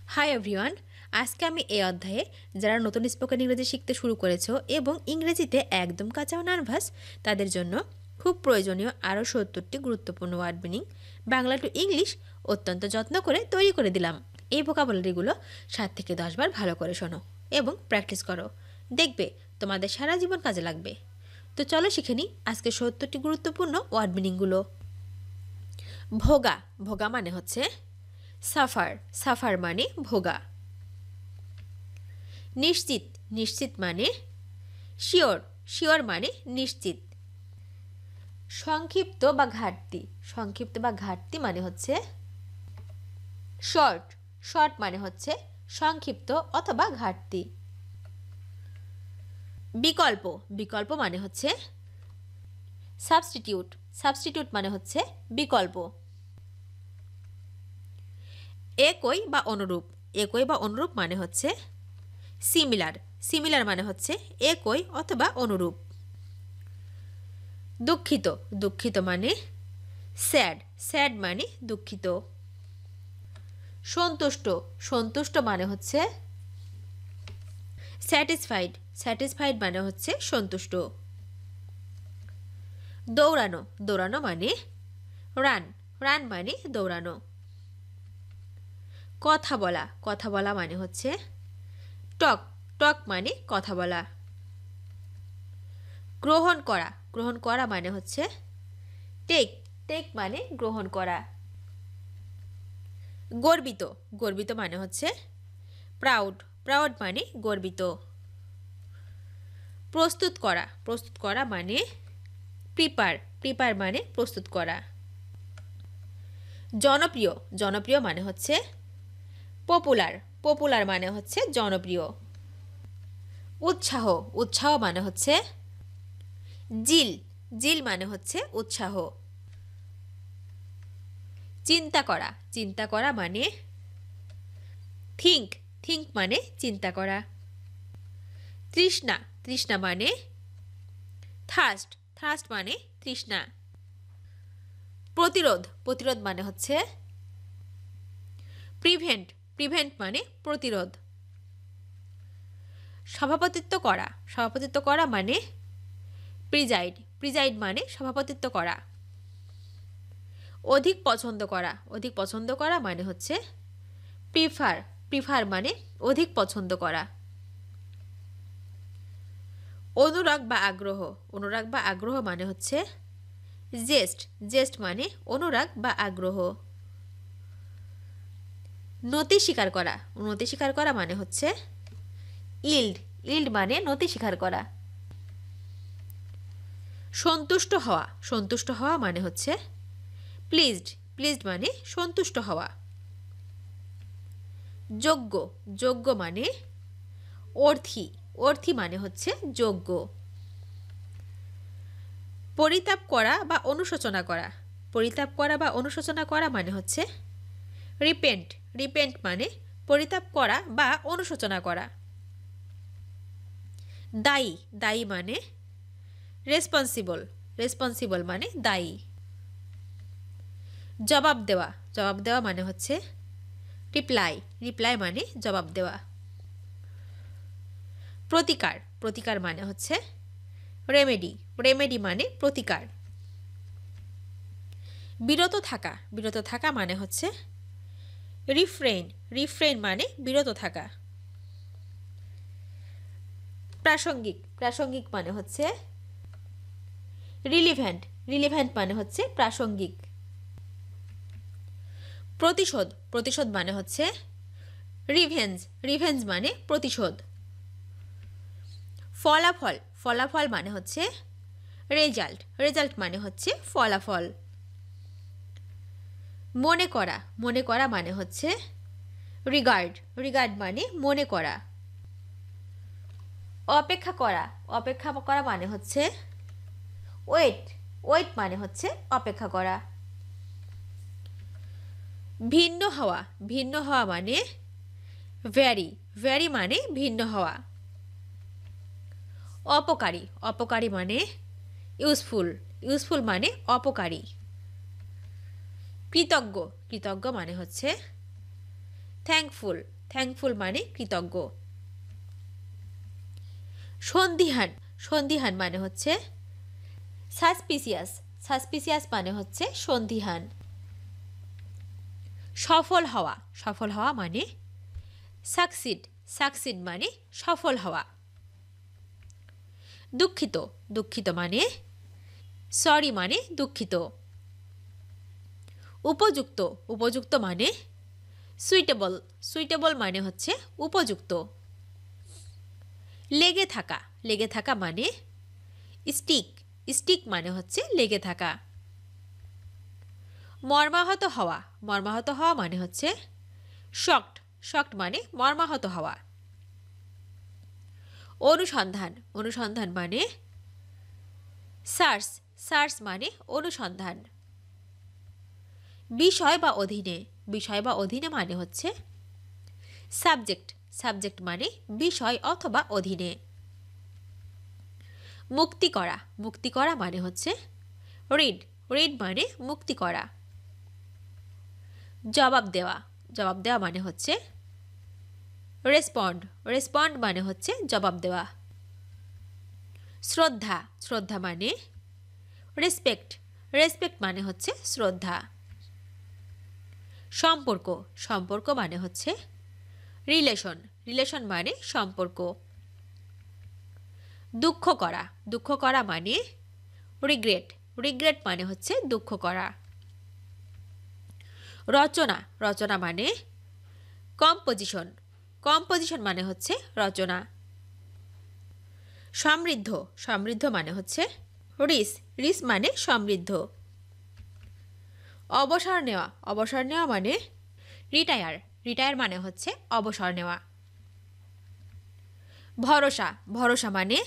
Hi everyone, আজকে আমি এই অধ্যায়ে যারা নতুন স্পোকেন ইংরেজি শিখতে শুরু করেছো এবং ইংরেজিতে একদম কাঁচা ও নার্ভাস তাদের জন্য খুব প্রয়োজনীয় আরও ৭০টি গুরুত্বপূর্ণ word meaning Bangla to English অত্যন্ত যত্ন করে তৈরি করে দিলাম। এই ভোকাবুলারিগুলো ৭ থেকে ১০ বার ভালো করে শোনো এবং প্র্যাকটিস করো, দেখবে তোমাদের সারা জীবন কাজে লাগবে। তো চলো শিখে নিই আজকে ৭০টি গুরুত্বপূর্ণ ওয়ার্ড মিনিংগুলো। ভোগা, ভোগা মানে হচ্ছে সাফার, সাফার মানে ভোগা। নিশ্চিত, নিশ্চিত মানে শিওর, শিওর মানে নিশ্চিত। সংক্ষিপ্ত বা ঘাটতি, সংক্ষিপ্ত বা ঘাটতি মানে হচ্ছে শর্ট, শর্ট মানে হচ্ছে সংক্ষিপ্ত অথবা ঘাটতি। বিকল্প, বিকল্প মানে হচ্ছে সাবস্টিটিউট, সাবস্টিটিউট মানে হচ্ছে বিকল্প। একই বা অনুরূপ, একই বা অনুরূপ মানে হচ্ছে সিমিলার, সিমিলার মানে হচ্ছে একই অথবা অনুরূপ। দুঃখিত, দুঃখিত মানে স্যাড, স্যাড মানে দুঃখিত। সন্তুষ্ট, সন্তুষ্ট মানে হচ্ছে স্যাটিসফাইড, স্যাটিসফাইড মানে হচ্ছে সন্তুষ্ট। দৌড়ানো, দৌড়ানো মানে রান, রান মানে দৌড়ানো। কথা বলা, কথা বলা মানে হচ্ছে টক, টক মানে কথা বলা। গ্রহণ করা, গ্রহণ করা মানে হচ্ছে টেক, টেক মানে গ্রহণ করা। গর্বিত, গর্বিত মানে হচ্ছে প্রাউড, প্রাউড মানে গর্বিত। প্রস্তুত করা, প্রস্তুত করা মানে প্রিপার, প্রিপার মানে প্রস্তুত করা। জনপ্রিয়, জনপ্রিয় মানে হচ্ছে পপুলার, পপুলার মানে হচ্ছে জনপ্রিয়। উৎসাহ, উৎসাহ মানে হচ্ছে জিল, জিল মানে হচ্ছে উৎসাহ। চিন্তা করা, চিন্তা করা মানে থিঙ্ক, থিঙ্ক মানে চিন্তা করা। তৃষ্ণা, তৃষ্ণা মানে থার্স্ট, থার্স্ট মানে তৃষ্ণা। প্রতিরোধ, প্রতিরোধ মানে হচ্ছে প্রিভেন্ট, প্রিভেন্ট মানে প্রতিরোধ। সভাপতিত্ব করা, সভাপতিত্ব করা মানে প্রিজাইড, প্রিজাইড মানে সভাপতিত্ব করা। অধিক পছন্দ করা, অধিক পছন্দ করা মানে হচ্ছে প্রিফার, প্রিফার মানে অধিক পছন্দ করা। অনুরাগ বা আগ্রহ, অনুরাগ বা আগ্রহ মানে হচ্ছে জেস্ট, জেস্ট মানে অনুরাগ বা আগ্রহ। নতি স্বীকার করা, নতি স্বীকার করা মানে হচ্ছে ইল্ড, ইল্ড মানে নতি স্বীকার করা। সন্তুষ্ট হওয়া, সন্তুষ্ট হওয়া মানে হচ্ছে প্লিজড, প্লিজড মানে সন্তুষ্ট হওয়া। যোগ্য, যোগ্য মানে অর্থী, অর্থী মানে হচ্ছে যোগ্য। পরিতাপ করা বা অনুশোচনা করা, পরিতাপ করা বা অনুশোচনা করা মানে হচ্ছে রিপেন্ট, রিপেন্ট মানে পরিতাপ করা বা অনুশোচনা করা। দায়ী, দায়ী মানে রেসপন্সিবল, রেসপন্সিবল মানে দায়ী। জবাব দেওয়া, জবাব দেওয়া মানে হচ্ছে রিপ্লাই, রিপ্লাই মানে জবাব দেওয়া। প্রতিকার, প্রতিকার মানে হচ্ছে রেমেডি, রেমেডি মানে প্রতিকার। বিরত থাকা, বিরত থাকা মানে হচ্ছে রিফ্রেইন, রিফ্রেইন মানে বিরত থাকা। প্রাসঙ্গিক, প্রাসঙ্গিক মানে হচ্ছে রিলিভেন্ট, রিলিভেন্ট মানে হচ্ছে প্রাসঙ্গিক। প্রতিশোধ, প্রতিশোধ মানে হচ্ছে রিভেঞ্জ, রিভেঞ্জ মানে প্রতিশোধ। ফলাফল, ফলাফল মানে হচ্ছে রেজাল্ট, রেজাল্ট মানে হচ্ছে ফলাফল। মনে করা, মনে করা মানে হচ্ছে রিগার্ড, রিগার্ড মানে মনে করা। অপেক্ষা করা, অপেক্ষা করা মানে হচ্ছে ওয়েট, ওয়েট মানে হচ্ছে অপেক্ষা করা। ভিন্ন হওয়া, ভিন্ন হওয়া মানে ভ্যারি, ভ্যারি মানে ভিন্ন হওয়া। অপকারী, অপকারী মানে ইউজফুল, ইউজফুল মানে অপকারী। কৃতজ্ঞ, কৃতজ্ঞ মানে হচ্ছে থ্যাঙ্কফুল, থ্যাঙ্কফুল মানে কৃতজ্ঞ। সন্দিহান, সন্দিহান মানে হচ্ছে সাসপিসিয়াস, সাসপিসিয়াস মানে হচ্ছে সন্দিহান। সফল হওয়া, সফল হওয়া মানে সাকসিড, সাকসিড মানে সফল হওয়া। দুঃখিত, দুঃখিত মানে সরি মানে দুঃখিত। উপযুক্ত, উপযুক্ত মানে সুইটেবল, সুইটেবল মানে হচ্ছে উপযুক্ত। লেগে থাকা, লেগে থাকা মানে স্টিক, স্টিক মানে হচ্ছে লেগে থাকা। মর্মাহত হওয়া, মর্মাহত হওয়া মানে হচ্ছে শকড, শকড মানে মর্মাহত হওয়া। অনুসন্ধান, অনুসন্ধান মানে সার্চ, সার্চ মানে অনুসন্ধান। বিষয় বা অধীনে, বিষয় বা অধীনে মানে হচ্ছে সাবজেক্ট, সাবজেক্ট মানে বিষয় অথবা অধীনে। মুক্তি করা, মুক্তি করা মানে হচ্ছে রিড, রিড মানে মুক্তি করা। জবাব দেওয়া, জবাব দেওয়া মানে হচ্ছে রেসপন্ড, রেসপন্ড মানে হচ্ছে জবাব দেওয়া। শ্রদ্ধা, শ্রদ্ধা মানে রেসপেক্ট, রেসপেক্ট মানে হচ্ছে শ্রদ্ধা। সম্পর্ক, সম্পর্ক মানে হচ্ছে রিলেশন, রিলেশন মানে সম্পর্ক। দুঃখ করা, দুঃখ করা মানে রিগ্রেট, রিগ্রেট মানে হচ্ছে দুঃখ করা। রচনা, রচনা মানে কম্পোজিশন, কম্পোজিশন মানে হচ্ছে রচনা। সমৃদ্ধ, সমৃদ্ধ মানে হচ্ছে রিস, রিস মানে সমৃদ্ধ। অবসর নেওয়া, অবসর নেওয়া মানে রিটায়ার, রিটায়ার মানে হচ্ছে অবসর নেওয়া। ভরসা, ভরসা মানে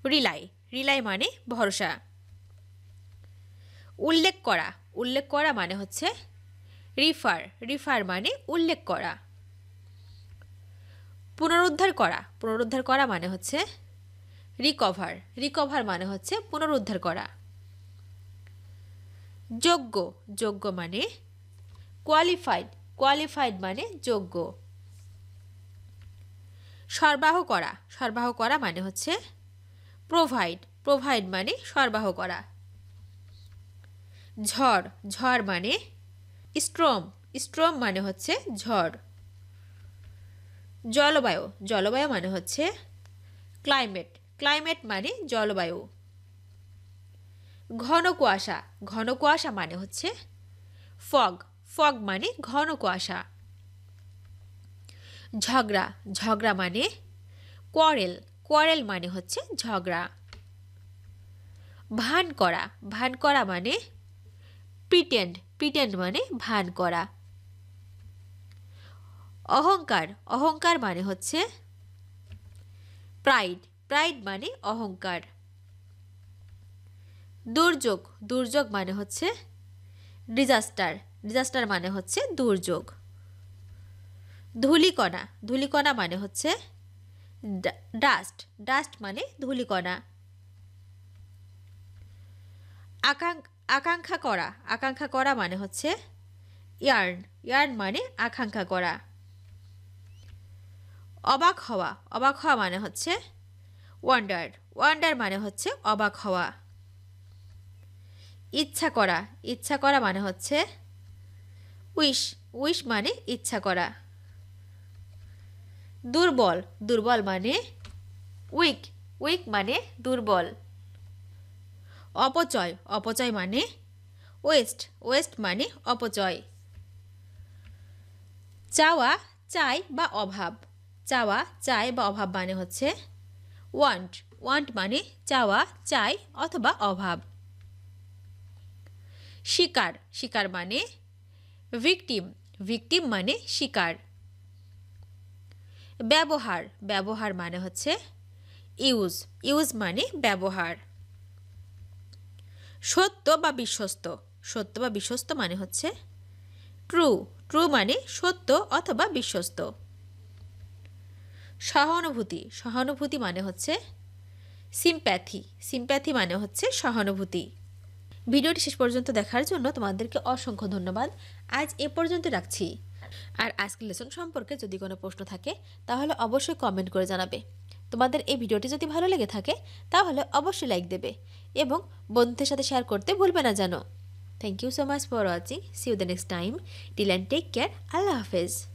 রিলাই, রিলাই মানে ভরসা। উল্লেখ করা, উল্লেখ করা মানে হচ্ছে রিফার, রিফার মানে উল্লেখ করা। পুনরুদ্ধার করা, পুনরুদ্ধার করা মানে হচ্ছে রিকভার, রিকভার মানে হচ্ছে পুনরুদ্ধার করা। যোগ্য, যোগ্য মানে কোয়ালিফাইড, কোয়ালিফাইড মানে যোগ্য। সরবরাহ করা, সরবরাহ করা মানে হচ্ছে প্রোভাইড, প্রোভাইড মানে সরবরাহ করা। ঝড়, ঝড় মানে স্ট্রম, স্ট্রম মানে হচ্ছে ঝড়। জলবায়ু, জলবায়ু মানে হচ্ছে ক্লাইমেট, ক্লাইমেট মানে জলবায়ু। ঘন কুয়াশা, ঘন কুয়াশা মানে হচ্ছে ফগ, ফগ মানে ঘন কুয়াশা। ঝগড়া, ঝগড়া মানে কোয়ারেল, কোয়ারেল মানে হচ্ছে ঝগড়া। ভান করা, ভান করা মানে প্রিটেন্ড, প্রিটেন্ড মানে ভান করা। অহংকার, অহংকার মানে হচ্ছে প্রাইড, প্রাইড মানে অহংকার। দুর্যোগ, দুর্যোগ মানে হচ্ছে ডিজাস্টার, ডিজাস্টার মানে হচ্ছে দুর্যোগ। ধূলিকণা, ধূলিকণা মানে হচ্ছে ডাস্ট, ডাস্ট মানে ধূলিকণা। আকাঙ্ক্ষা করা, আকাঙ্ক্ষা করা মানে হচ্ছে ইয়ার্ন, ইয়ার্ন মানে আকাঙ্ক্ষা করা। অবাক হওয়া, অবাক হওয়া মানে হচ্ছে ওয়ান্ডার, ওয়ান্ডার মানে হচ্ছে অবাক হওয়া। ইচ্ছা করা, ইচ্ছা করা মানে হচ্ছে উইশ, উইশ মানে ইচ্ছা করা। দুর্বল, দুর্বল মানে উইক, উইক মানে দুর্বল। অপচয়, অপচয় মানে ওয়েস্ট, ওয়েস্ট মানে অপচয়। চাওয়া, চাই বা অভাব, চাওয়া, চাই বা অভাব মানে হচ্ছে ওয়ান্ট, ওয়ান্ট মানে চাওয়া, চাই অথবা অভাব। শিকার, শিকার মানে ভিকটিম, ভিকটিম মানে শিকার। ব্যবহার, ব্যবহার মানে হচ্ছে ইউজ, ইউজ মানে ব্যবহার। সত্য বা বিশ্বস্ত, সত্য বা বিশ্বস্ত মানে হচ্ছে ট্রু, ট্রু মানে সত্য অথবা বিশ্বস্ত। সহানুভূতি, সহানুভূতি মানে হচ্ছে সিম্প্যাথি, সিম্প্যাথি মানে হচ্ছে সহানুভূতি। ভিডিওটি শেষ পর্যন্ত দেখার জন্য তোমাদেরকে অসংখ্য ধন্যবাদ। আজ এ পর্যন্ত রাখছি। আর আজকের লেসন সম্পর্কে যদি কোনো প্রশ্ন থাকে তাহলে অবশ্যই কমেন্ট করে জানাবে। তোমাদের এই ভিডিওটি যদি ভালো লেগে থাকে তাহলে অবশ্যই লাইক দেবে এবং বন্ধুদের সাথে শেয়ার করতে ভুলবে না যেন। Thank you so much for watching. See you the next time. Till and take care. আল্লাহ হাফেজ।